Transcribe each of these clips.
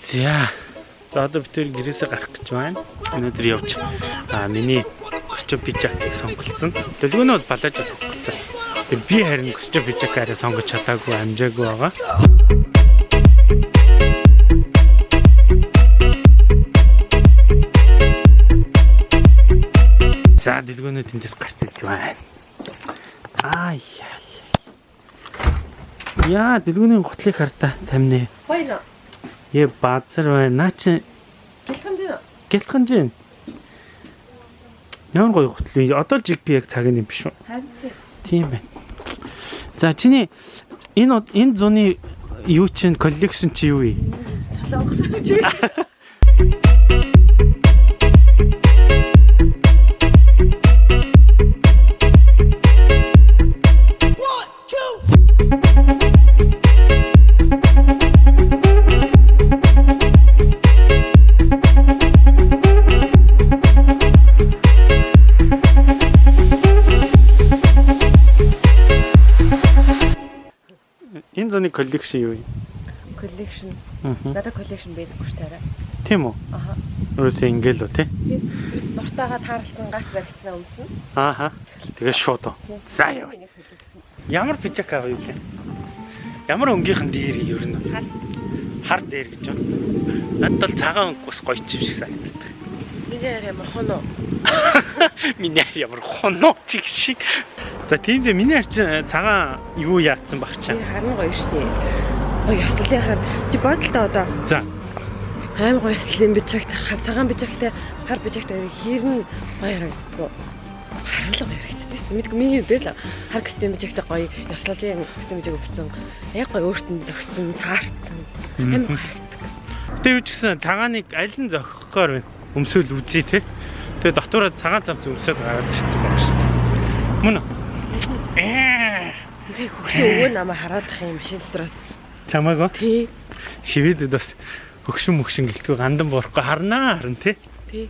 За одоо бид тэр гэрээсээ гарах гэж байна. Өнөөдөр явж миний костюм пижакыг сонголцсон. Дэлгүүнөө бол балаж сонголцсон. Би харин костюм пижакаараа сонгож чадаагүй амжаагүй байгаа. За дэлгүүнөө тэндээс гарч ирж байна. Яа дэлгүүний готлыг хартаа тамины. Байна. Е баазар байна. Наач гэлхэнжин. Ямар гоё готл вэ? Одоо л жиг би яг цаг нь юм биш үү? Харин тийм байна. За чиний энэ зуны юу чинь коллекшн чи юу вэ? солонгос чи. Энэ зуны коллекшн юу вэ? Коллекшн. Надад коллекшн байдаггүй ш тарай. Тийм үү? Аха. Өөрөөсөө ингээл үү те? Тэрс дуртайгаа тааралцсан гарт баригдсан өмсөн. Ааха. Тэгээ шууд. За яа. Ямар пижак аваа юу вэ? Ямар өнгийнхэн дээр ер нь хар дээр гэж байна. Надад бол цагаан өнгө бас гоё ч юм шиг санагддаг. Миний ямар хоноо. Миний ямар хоноо чиг шиг. За тийм дээ миний цагаан юу яатсан баг чаа. Харин гоё штий. Гоё яслын хар. Чи бодлоо одоо. За. Аим гоё яслын бичагт цагаан бичагтай хар бичагтай хэрнээ гоё харагдав. Харин гоё харагддаг. Мэдгүй миний үдэл хар костюм бичагтай гоё яслын костюм бичиг өгсөн. Яг гоё өөртөө зөгцсөн таарсан. Аим гоё харагдав. Тэ юу ч гэсэн цагааныг аль нь зохихоор байна. Өмсөөл үзье те. Тэгээ дотоороо цагаан цамц өмсөд гараад ирсэн байна шүү дээ. Мөн үү? Тэг хөгшөө өвөө намайг хараадах юм биш л дроос. Чамаагаа? Тий. Шивэдэд бас хөгшин гэлтгүй гандан буурахгүй харнаа харин тий. Тий.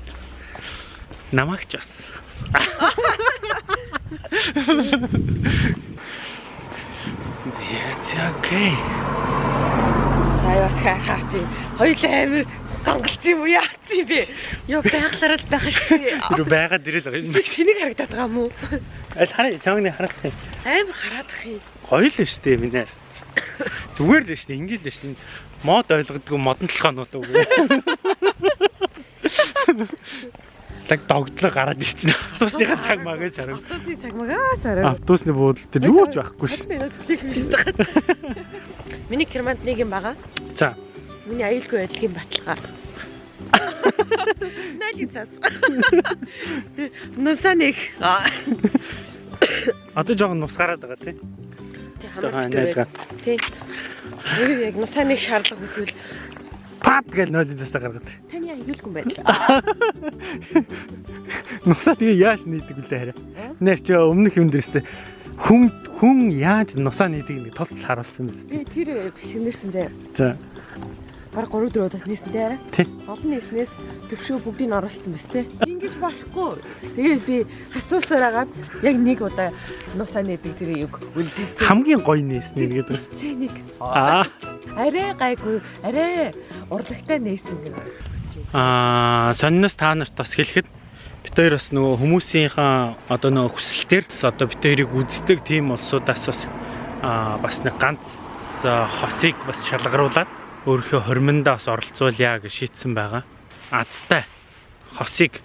Намаагч бас. Зя окей. Сая бас харж юм. Хоёул амир гангалцсан юм уу яатсан юм бэ? Йоо байгалаараа л байгаа шүү дээ. Тэр байгаад ирэл байгаа юм. Шинийг харагдаад байгаа юм уу? Аль хараа чамны харах юм. Амар хараадах юм. Гоё л шүү дээ минь. Зүгээр л шүү дээ. Ингээл л шүү дээ. Мод ойлгодгүй модон толгоонууд үгүй. Тэг догдлоо гараад ирчихнэ. Автобусныхаа цаг магаа чарав. Автобусны цаг магаа чарав. Автобусны буудал дээр юу ч байхгүй ш. Миний керманд нэг юм байгаа. За. Миний аюулгүй байдлын баталгаа. Найдаас. Нусаныг. Одоо жоохон нус гараад байгаа тий. Тэг хамаатай. Тий. Яг нусаныг шаарлах хүсвэл пад гэл нойлын засаа гаргаад. Таны аюулгүй байдал. Нусаа тэгээ яаж нийдэг вүлээ хараа. Нэр чи өмнөх юм дээрээс хүн яаж нусаа нийдэг нэг тол харуулсан юм. Би тэр шинэрсэн заяа. За. Бараг 3-4 удаа нээсэнтэй арай. Тий. Олон нээснээс төвшөө бүгдийг нь оруулсан биз тээ. Ингэж болохгүй. Тэгээд би хасуусаар агаад яг нэг удаа нусаа нээдэг тэр юг үлдээсэн. Хамгийн гоё нээснэ гэдэг. Сценик. Арай гайгүй, арай урлагтай нээсэн гэнэ. Сонноос та нарт бас хэлэхэд бид хоёр бас нөгөө хүмүүсийнхаа одоо нөгөө хүсэлтээр одоо бид хоёрыг үздэг тийм улсуудаас бас нэг ганц хосыг бас шалгаруулад өөрийнхөө хормондоо бас оролцуулъя гэж шийдсэн байгаа. Азтай хосыг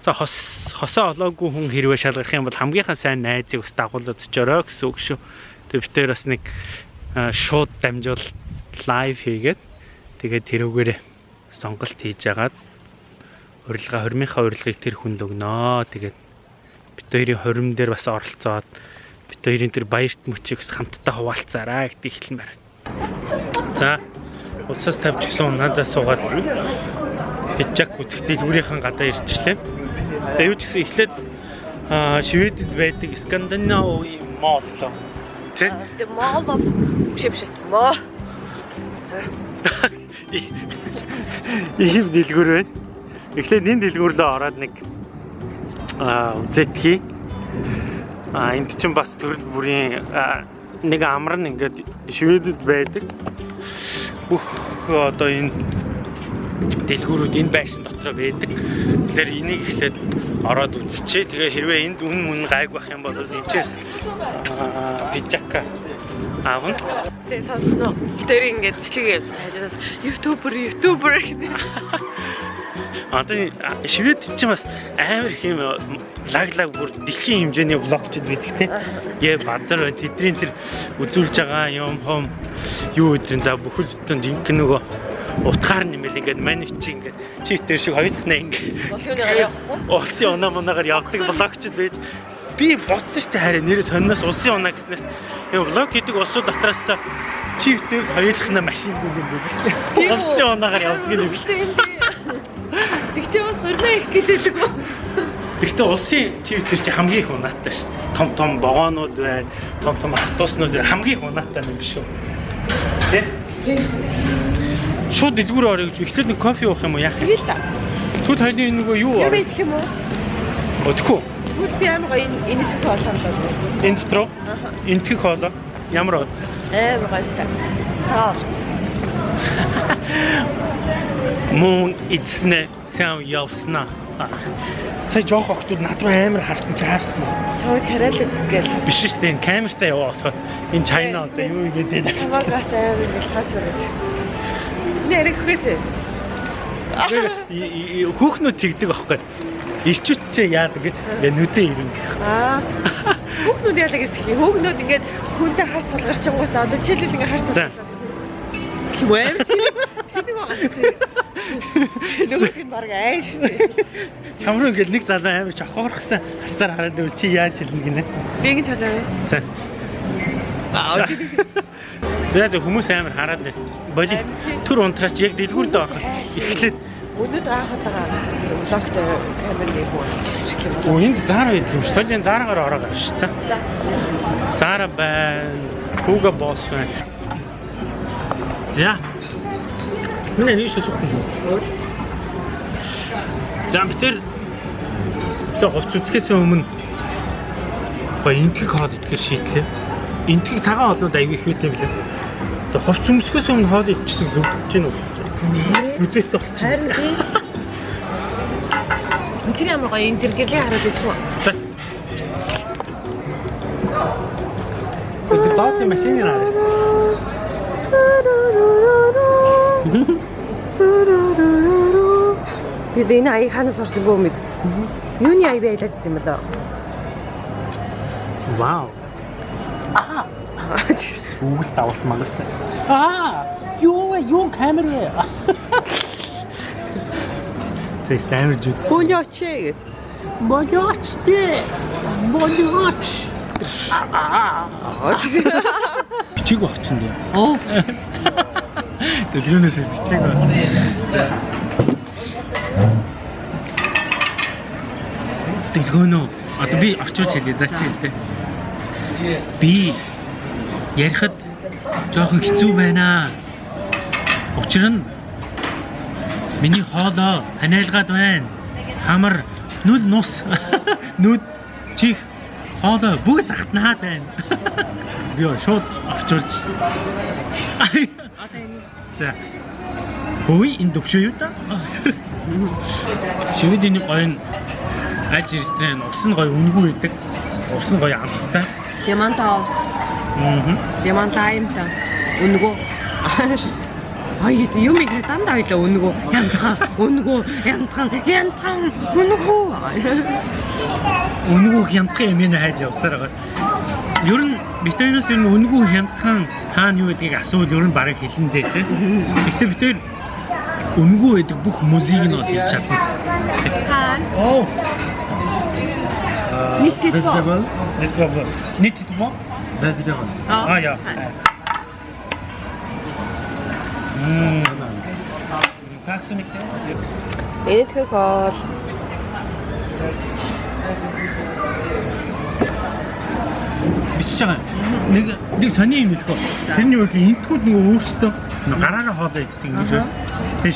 за хосоо олоогүй хүн хэрвээ шалгах юм бол хамгийн сайн найзыг бас дагуулад очороо гэсэн үг шүү. Тэгээ бид хоёр бас нэг шууд дамжуулалт лайв хийгээд тэгээд тэрүүгээр сонголт хийж агаад хормынхаа урилгыг тэр хүнд өгнө. Тэгээд бид хоёрын хорим дээр бас оролцоод бид хоёрын тэр баярт мөчийг хамтдаа хуваалцаарай гэдэг хэлэн байна. За улсаас тавьж гисэн надаас суугаад пижак үзэх дэлгүүрийнхэн гадаа ирчихлээ. Тэгээ юу ч гэсэн эхлээд Шведэд байдаг Скандинавын мол тий? The mall of шившээ. Моо. Ийм дэлгүүр байна. Эхлээд энэ дэлгүүрлөө ороод нэг үзэтгий. Энд чинь бас төрөл бүрийн нэг амар нь ингээд Шведэд байдаг. Бүх одоо энэ дэлгүүрүүд энэ байшин дотор байдаг. Тэгэхээр энийг ихлээд ороод үзчихээ. Тэгээ хэрвээ энд үн гайг байх юм бол энэчээс пижака аавн. Тэгээ сонсноо. Тэр ингээд бичлэгээ хажуудаас ютубер гэдэг. Одоо шивэд ч бас амар их юм лаглаг бүр дэлхийн хэмжээний влогчд байдаг те. Яа базар байна. Тэдний тэр үзүүлж байгаа юм хом юу өдрийн за бүхэл бүтэн жинк нөгөө утгаар нэмэл ингээд манив чи ингээд читер шиг хоёулахнаа ингээд улсын оноо моноогаар явдаг влогчд байж би бодсон штэ хараа нэрээ сонноос улсын оноо гэснээс юм влог хийдэг улсууд дотроос чивтер хоёулахнаа машин гүгэн байдаг штэ улсын оноогаар явдаг юм. Тэгчээ бас хорноо их гэдэг үү? Гэхдээ улсын чивтер чи хамгийн их унаатай штэ. Том вагонууд байна, том автобуснууд хамгийн их унаатай юм биш үү? Тэ? Шууд дэлгүүр орё гэж эхлээд нэг кофе уух юм уу яах юм? Түд хоёрын нөгөө юу юу байх юм уу? Өтгөө. Түд би амар гоё энэ их хоолоо. Энэ дотор энэ их хоолоо ямар амар гоё. Аа. Мөн эцнэ сайн явснаа. Сая жоох охтууд над руу амар харсан чи харсан уу? Чоо тариалаг гэж. Биш шүү дээ. Камертай яваа болохоо энэ Чайна одоо юу игээд байна. Хамаагаас амар ингэж харж байгаа. Нэрэг хүсээ. Хүүхнүүд тэгдэг аахгүй. Ирчүүчээ яадаг гэж ингээ нүдээ ирэн гэх. Хүүхнүүд яадаг гэж тэгэхээр хүүхнүүд ингээд хүнтэй харц тулгарчингуудаа одоо жишээлбэл ингээ харц тулгарч. Хэмээн. Тэдэг байгаа. Нүгэх нь баг айн шүү дээ. Чамруу ингээд нэг залуу амар чохоорхсан харцаар хараад байвал чи яаж хэлнэ гинэ? Би ингэж харж байгаа. За. За хүмүүс амар хараад байна. Боли түр унтраач яг дэлгүүрд байгаа. Эхлээд өнөд аахад байгаа влогт камер нэг үү. Оо энд Зара байдаг юм шүү. Толийн Зараагаар ороо гарч шүү. Зара байна. Hugo Boss байна. За. Миний нэг шүү зүгт. За битэр хувц үзэхээс өмнө гоё энтхийг хоол идэхээр шийдлээ. Энтхийг цагаан хоолнууд аягүй их үтэй билээ. Тэгээ хувц өмсөхөөс өмнө хоол идчихсэн зөв гэж байна уу? Үзээтэй болчихсон. Бидний ямар гоё энэ гэрлийн хараад идэх үү? За. Тэр доотлын машины хараад шүү. Би энэ аяг ханаас орсон бөө мэд. Юуны аяг байлаад идэм болоо. Вау. Үгэл давалт магарсан. Юу камер. Систем жуц. Болооч гэж. Болооч дээ. Болооч. Бичиг багчин дээ. Оо. Дэлгүүнээс бичиг баг. Дэлгөөнөө одоо би очиж хэлье заач хэлдэ. Би ярихад жоохон хэцүү байна. Учир нь миний хоолоо ханиалгаад байна. Хамар, нүд нус, нүд чих хоолоо бүгд захтнаад байна. Би шууд авчулж. За. Ой энэ төвшөө юу та? Шивэдийн гоё аль ресторан ус нь гоё үнгүй байдаг. Ус нь гоё амттай. Diamanthaus. Diamanthaimтас. Үнгүй. Ой юм их дандаа ойлоо үнгүй. Янтхан, үнгүй, янтхан, үнгүй. Үнгүй хямдхан юм энэ хайж явсаар байгаа. Ер нь битээрээс энэ үнгүй хямдхан хаана юу гэдгийг асуул ер нь барыг хэлэн дээ тийм. Гэтэ битээр үнгүй байдаг бүх музейг нь олж чадна. Хаан. Оо. Vegetable. Vegetable. Vegetable. Ja. Tack så mycket. Энэ төгөөл. Бичиж байгаа. Нэг сони юм хэлэхгүй. Тэрний үеийн энтгүүд нөгөө өөрсдөө гараараа хоолоо иддэг гэж байна. Тэгээ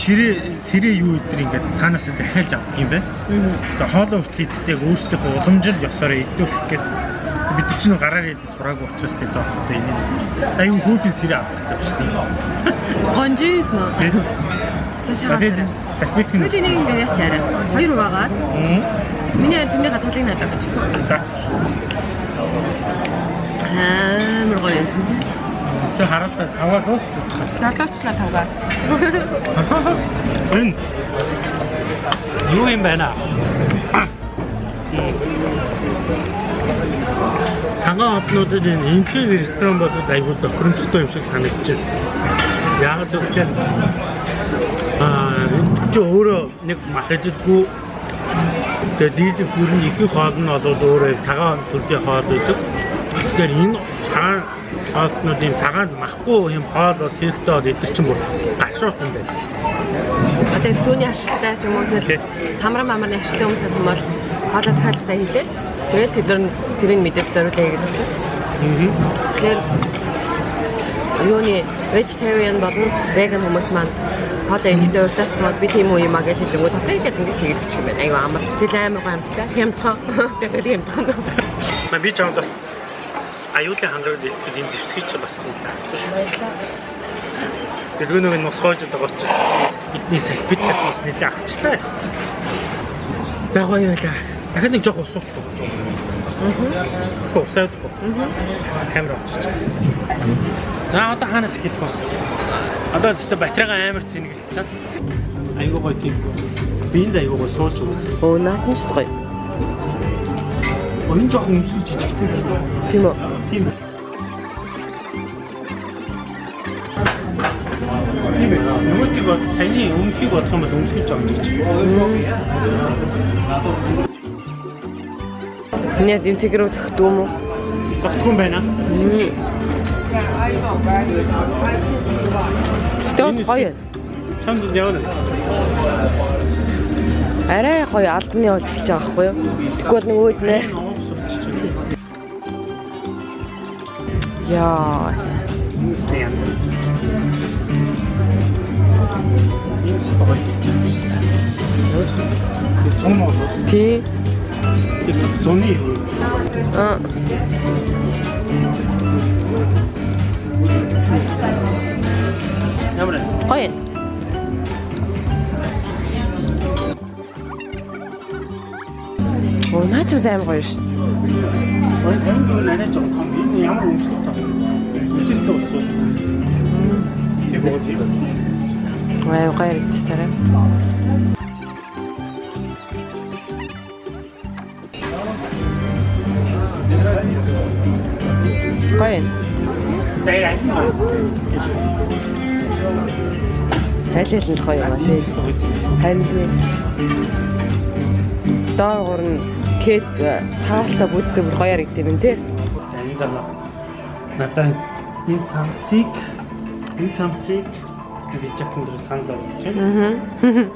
сэрээ юу өдр ингээд цаанаас захиалж авдаг юм байна. Тэгээ хоолоо хүртэл иддэг өөрсдийнхөө уламжил ёсоор идэх гэдэг. Бид чинь гараар идэж сураагүй учраас тэ зоохгүй энэ. Аюу хүүхдийн сэрээ авдаг шүү дээ. Гонжис нөө. Тэгээд салбит нь. Бидний нэг ингэ ячаарай. Хоёр байгаа. Миний ардны хатгалыг надад өгч. За. Амар гоё юм. Тэ хараад таваад уу? Нададчлаа тавгаа. Энэ юу юм бэ наа? Цагаан однуудад энэ инкер ресторан болоод айгүй тохиромжтой юм шиг санагдаж байна. Яг л үгүй чи өөрөө нэг мах идэггүй. Тэгээд дийдэг бүрэн ихэнх хоол нь бол өөрөө цагаан төрлийн хоол байдаг. Тэгэхээр энэ цагаан хоолнуудын цагаанд махгүй юм хоол бол хэрэгтэй бол идэх чинь бүр гашуут юм байна. Одоо сүүний ашигтай ч юм уу самран мамрын ашигтай хүмүүс юм бол хоолой цаалтай хийлээ. Тэгээд тэрийг мэдээж зориулъя гэж байна. Тэгэхээр юуны vegetarian болон vegan хүмүүс маань хоолой идэхдээ урьдчилсан би тийм үү юм аа гэж хэлэнгүүт одоо ингэж ингэж хийгдэж юм байна. Аюу амар. Тэгэл амар гоё амттай. Хямдхан. Тэгээд хямдхан. Би ч бас аюулын хандраг дэлгэхэд энэ зэвсгий ч бас авсан шүү. Дэлгүүнийг нь мосгоож байгаа ч бидний салбит бас нэлээд авчлаа. За гоё байлаа. Дахиад нэг жоох ус уучих. Усаад. Камера авчих. За одоо хаанаас эхэлэх вэ? Одоо зөвхөн батарейгаа амар цэнгэлцсэн. Аюу гоё тийм. Биэнд аюу гоё сууж өгсөн. Оо наатан ч гоё. Энэ жоох өмсгөл жижигтэй шүү. Тийм үү? Тийм. Нөгөөдгийг бод саяны өмнөхийг бодох юм бол өмсгөл жоох жижиг. Миний дэмцэг рүү зөхдөө юм уу? Зогтгүй юм байна. Тэтэл гоё. Чамд явна. Арай гоё албаны болж эхэлж байгаа байхгүй юу? Тэгвэл нэг өөднэ. Яа. Нүстэй янз. Энэ стогой. Зон мод. Тий. Тэр зоны юу? Ямар гоё. Оо наач амар гоё шүү. Ой тань нэрэ жоо том энэ ямар өмсгөл таа. Үчиртэй усвал. Тэгвэл Ой гоё гэж тарай. Гоё. Зай ашиг. Тайлбарлал нь гоё юм аа. Харин доор гурн кет цаалтаа бүддэг бүр гоё яригдэв юм тий. Энэ замаа. Надаа энэ цамцыг би жакин дээр санал болгож байна.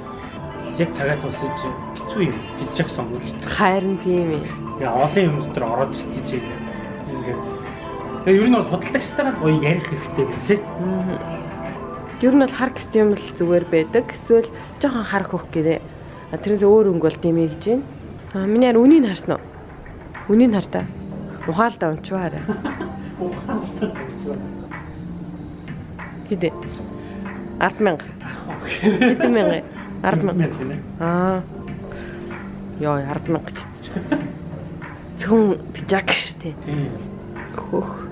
Яг цагаат усаж хэцүү юм. Жак сонгож. Харин тийм ээ. Яа олон юм дотор ороод ирсэн чи. Ингээд. Тэгээ ер нь бол худалдагчтайгаа гоё ярих хэрэгтэй байх тий. Ер нь бол хар костюм л зүгээр байдаг. Эсвэл жоохон хар хөх гэрээ. Тэрнээс өөр өнгө бол дэмий гэж байна. Миний хараа үнийг харсан уу? Үнийг хартаа. Ухаалдаа унчваа хараа. Хэдэ? 10,000. Хэдэн мянга? 10,000. Йоо 10,000 ч. Зөвхөн пижак штэ. Тийм. Хөх.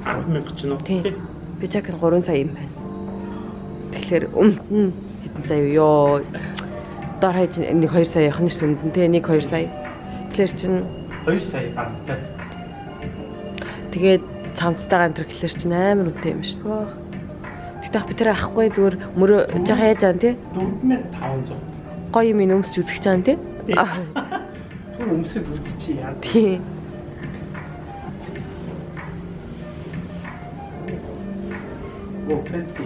10,000 ч нөө. Тийм. Пижак нь 3 сая юм байна. Тэгэхээр хэдэн сая ёо. Дор хаяж нэг 2 сая явах нь сүндэн те нэг 2 сая. Тэгэхээр чин 2 сая гадтай. Тэгээд цамцтайгаа энэ тэгэхээр чин амар үнэтэй юм шүү дээ. Тэгтээ би тэр авахгүй зүгээр мөрөө жоо хаяж байгаа те 4500. Гоё юм өмсч үзэх чаан те. Түр өмсөд үзчихье яа. Тийм. Оо пенти.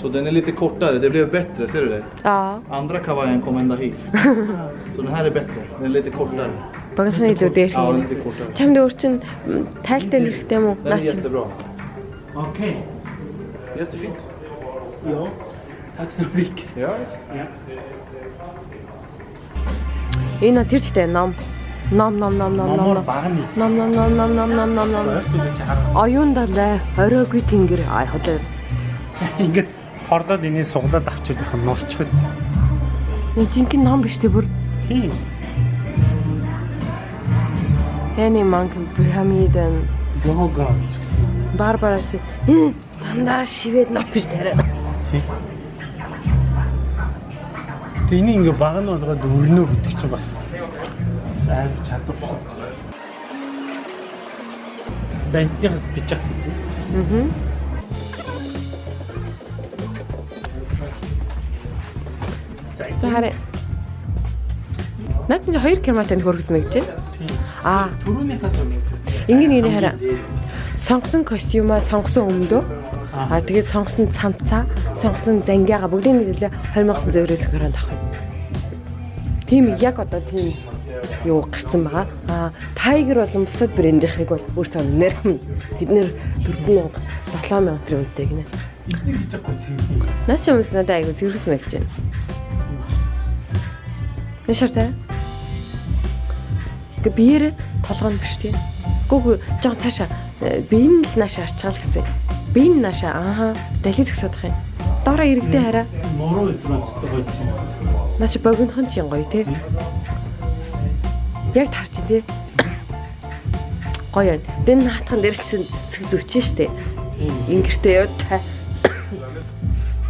Så den är lite kortare, det blev bättre, ser du det? Ja. Andra kavajen kom ända hit. Så den här är bättre, den är lite kortare. Багтны илүү дээр Ja, хийнэ. lite kortare. Чамд өөр чин тайлтай нэрхтэй юм уу? Den är jättebra. Okej. Jättefint. Ja. Tack så mycket. Ja. Ja. Энэ тэр чтэй ном. Ном. Номоор багны. Ном. Өөрсдөө чи хараа. Оюун далай, оройгүй тэнгэр. Ай хоолой. Ингээд хорлоод энийг суглаад авчихлах нь нурчгүй. Энэ жинхэнэ ном биш тий бүр. Тийм. Эний манк пирамидын Лого гэсэн. Барбарас дандаа шивэд ном биш тарай. Тийм. Тэний ингээ баг нь болгоод өрнөө гэдэг чинь бас сайн чадвар шүү. За энтнийхээс бичиг үзье. За хараа. Наад нь 2 км-тай хөргөснө гэж байна. Түрүүнийхээс Ингээ хараа. Сонгосон костюма, сонгосон өмдөө. Тэгээд сонгосон цамцаа, сонгосон зангиага бүгдийг нэглээ 2900-өөс гараад авах. Тийм яг одоо тийм юу гарсан байгаа. Tiger болон бусад брэндийнхийг бол өөртөө нэр бид нэр 4000 7000 төгрөг үнэтэй гинэ. Наач юмс надад айгу зэрэгсэн гэж байна. Нэшэртэй. Гэ биеэр толгойн биш тий. Гүг жоо цаашаа биеийн л нааш арчгаал гэсэн. Биеийн нааша далхий зөксөдөх юм. Доороо иргэдэй хараа. Мороо өдрөөстэй байсан. Наач богинохон ч юм гоё тий. Яг таарч тий. Гоё. Дэн наатхан дээр чинь цэцэг зүвчин штэ. Ингэртэй яваад та.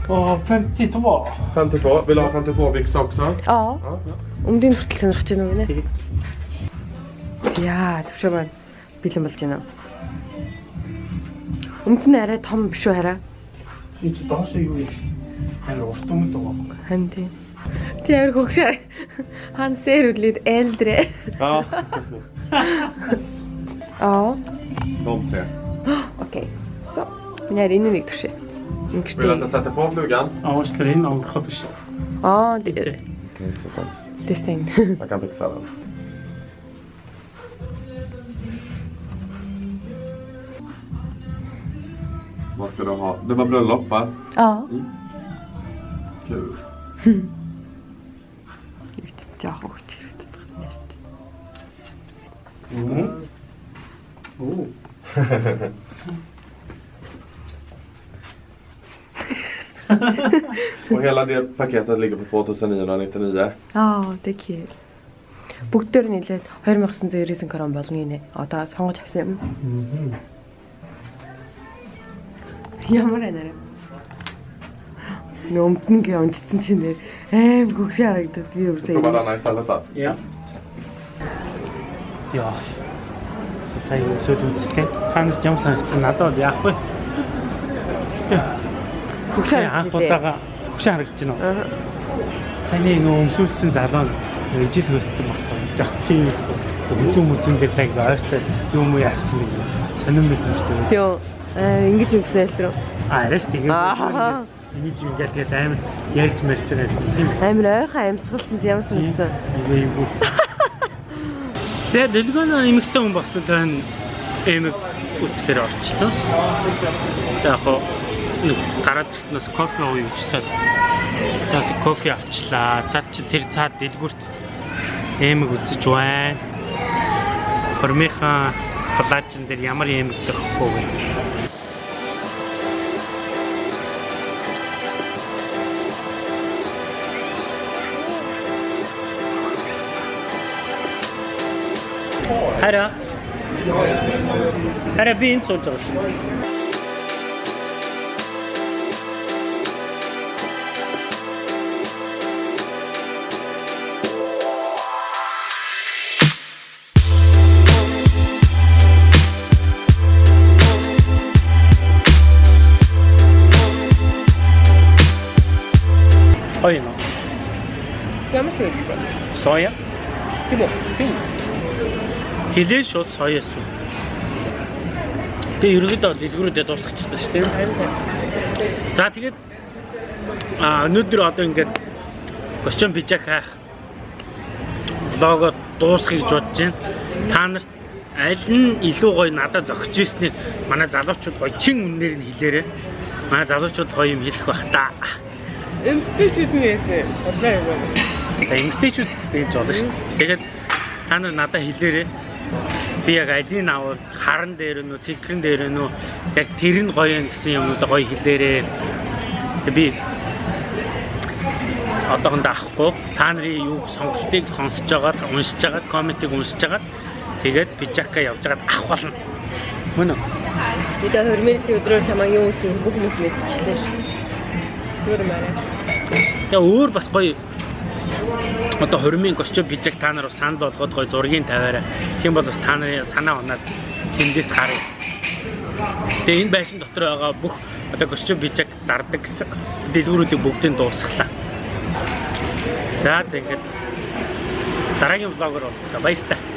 52. 52, vill du ha 52 byxor också? Аа. Өмдөний хүртэл сонирхож байна уу гинэ? Яа, төвшөө маань бэлэн болж байна. Өмд нь арай том биш үү хараа? Чи доош юу гэсэн. Харин урт өмнөд байгаа. Хан тийм. Ти амар хөгшөө. Хан сэр үлээд элдрэ. Ja. Аа. De tre. Окей. Så. Миний энэ нэг төвшөө. Vill du att Ингэртэй. jag sätter på flugan? Уушлаар энэ өнгөрөх биш. Аа, Okej, så kom. дэстэн. Jag kan fixa den. Vad ska du ha? Det var bröllop va? Аа. Kul. Яах хөгт хэрэгтэй байна шүү дээ. Оо. Och hela det paketet ligger på 2999. Аа, тэкий. Бүгдээр нийлээд 2999 крон болно гинэ. Одоо сонгож авсан юм. Ямар анаа. Нөмтнг явчихсан чинь аим гөгшөө харагдаад би Prova өөрсдөө. denna istället då. Ja. Яа. Сая өсөд үзлээ. Ханаас юм санагдсан. Надад бол яахгүй. Гөгшөө Анх удаага хөшөө харагдаж байна уу? Саяны нөө өмсүүлсэн залуу ижил хөстөн болохоор жоо тийм үзүүн дээр таг ойртой юм уу яасч нэг сонирм мэдэмжтэй. Йоо, ингэж ингэсэн л рүү. Арайш тэгээд ингэж ингээд тэгээд амар ярьж мэрж байгаа тийм. Амар ойрхон амьсгалт нь ямар санагдсан. Юу юм. За дэлгүүн эмэгтэй хүн болсон тань эмэг үцхээр орчлоо. Яг хоо нэг гараад ирэхнээс кофе ууж тал. Тас кофе авчлаа. Цаад чи тэр цаад дэлгүүрт эмэг үзэж байна. Хормынхаа плажн дээр ямар эмэг зөхгүй вэ? Хараа би энэ сууж байгаа шүү. Ой нөө. Ямар ч юм. Соя. Тийм үү? Тийм. Хилээ шууд соёос уу. Тэгээ ерөөдөө дэлгүүрүүдэд дуусчихлаа шүү дээ. За тэгээд өнөөдөр одоо ингээд костюм пижак хаах лого дуусгах гэж бодож байна. Та нарт аль нь илүү гоё надад зогсож ирснийг манай залуучууд гоё чин үнээр нь хэлээрэй. Манай залуучууд гоё юм хэлэх бах та. эмгтээчүүд нь яасан. Бодлоо юу. За эмгтээчүүд гэсэн юм болно шүү дээ. Тэгээд та нар надад хэлээрэй. Би яг алийг авал харан дээр нь үү, цэгрэн дээр нь үү, яг тэр нь гоё юм гэсэн юмнуудаа гоё хэлээрэй. Тэгээд би одоохондоо авахгүй. Та нарын юу сонголтыг сонсож байгаад, уншиж байгаад, комментиг уншиж байгаад тэгээд пижака явж байгаад авах болно. Мөн үү? Бид хөрмөрийн өдрөөр чамаа юу үсэх бүх хүмүүс мэдчихлээ шүү. Зүгээр маарай. Тэгээ өөр бас гоё одоо хормын костюм пижак та нар санал болгоод гоё зургийг тавиарай. Тийм бол бас та нарын санаа оноод тэндээс харъя. Тэгээ энэ байшин дотор байгаа бүх одоо костюм пижак зардаг гэсэн дэлгүүрүүдийг бүгдийг дуусгалаа. За ингээд дараагийн влогоор уулзъя. Баярлалаа.